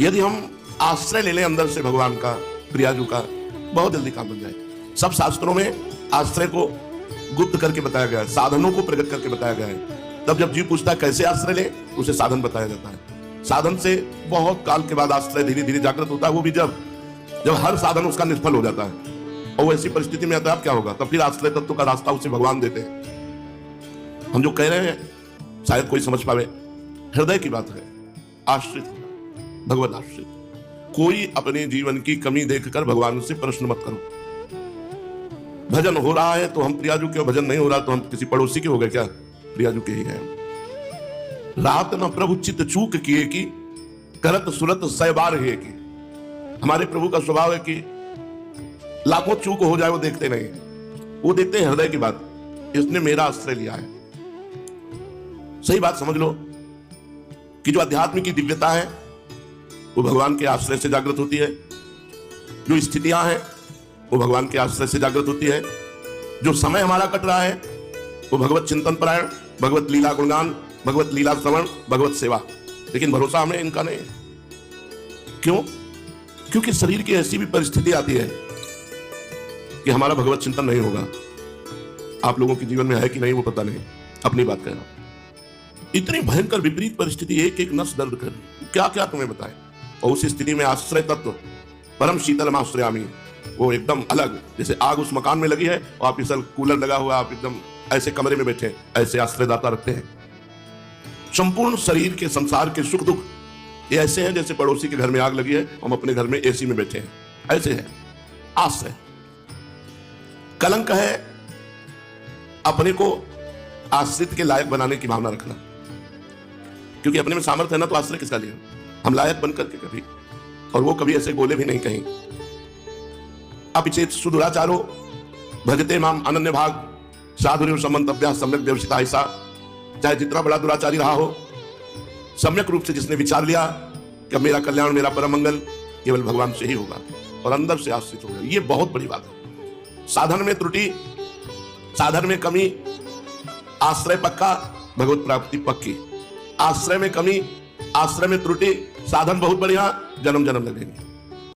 यदि हम आश्रय ले लें अंदर से भगवान का, प्रियाजू का, बहुत जल्दी काम बन जाए। सब शास्त्रों में आश्रय को गुप्त करके बताया गया है, साधनों को प्रकट करके बताया गया है। तब जब जीव पूछता है कैसे आश्रय ले, उसे साधन बताया जाता है। साधन से बहुत काल के बाद आश्रय धीरे धीरे जागृत होता है, वो भी जब हर साधन उसका निष्फल हो जाता है और वो ऐसी परिस्थिति में आता है, अब क्या होगा? तब फिर आश्रय तत्व का रास्ता उसे भगवान देते हैं। हम जो कह रहे हैं शायद कोई समझ पावे, हृदय की बात है। आश्रित होना, भगवत आश्रित। कोई अपने जीवन की कमी देखकर भगवान से प्रश्न मत करो। भजन हो रहा है तो हम प्रियाजू के, भजन नहीं हो रहा तो हम किसी पड़ोसी के हो गए क्या? प्रियाजू के ही हैं। रात न प्रभु चित चूक किए की, करत सुरत सैबार है की। हमारे प्रभु का स्वभाव है कि लाखों चूक हो जाए वो देखते नहीं, वो देखते हैं हृदय की बात। इसने मेरा आश्रय लिया है। सही बात समझ लो कि जो अध्यात्म की दिव्यता है वो भगवान के आश्रय से जागृत होती है। जो स्थितियां हैं वो भगवान के आश्रय से जागृत होती है। जो समय हमारा कट रहा है वो भगवत चिंतन परायण, भगवत लीला गुणगान, भगवत लीला श्रवण, भगवत सेवा। लेकिन भरोसा हमें इनका नहीं। क्यों? क्योंकि शरीर की ऐसी भी परिस्थिति आती है कि हमारा भगवत चिंतन नहीं होगा। आप लोगों के जीवन में है कि नहीं वो पता नहीं, अपनी बात कह रहा हूं। इतनी भयंकर विपरीत परिस्थिति, एक एक नस दर्द कर, क्या क्या तुम्हें बताएं। और उस स्थिति में आश्रय तत्व परम शीतल आश्रयामी, वो एकदम अलग, जैसे आग उस मकान में लगी है और आप इस कूलर लगा हुआ, आप एकदम ऐसे कमरे में बैठे, ऐसे आश्रयदाता रखते हैं। संपूर्ण शरीर के, संसार के सुख दुख ये ऐसे हैं जैसे पड़ोसी के घर में आग लगी है, हम अपने घर में एसी में बैठे हैं, ऐसे है आश्रय। कलंक है अपने को आश्रित के लायक बनाने की भावना रखना, क्योंकि अपने में सामर्थ्य है ना, तो आश्रय किसका लिया? हम लायक बन करके कभी, और वो कभी ऐसे बोले भी नहीं कहीं। अपिचेत सुदुराचारो भजते माम अनन्य भाग साधुर्य समंतव्या सम्यक व्यवसिता। ऐसा चाहे जितना बड़ा दुराचारी रहा हो, सम्यक रूप से जिसने विचार लिया कि मेरा कल्याण, मेरा परम मंगल केवल भगवान से ही होगा और अंदर से आश्रित होगा, ये बहुत बड़ी बात है। साधन में त्रुटि, साधन में कमी, आश्रय पक्का, भगवत प्राप्ति पक्की। आश्रय में कमी, आश्रय में त्रुटि, साधन बहुत बढ़िया, जन्म जन्म लगेंगे।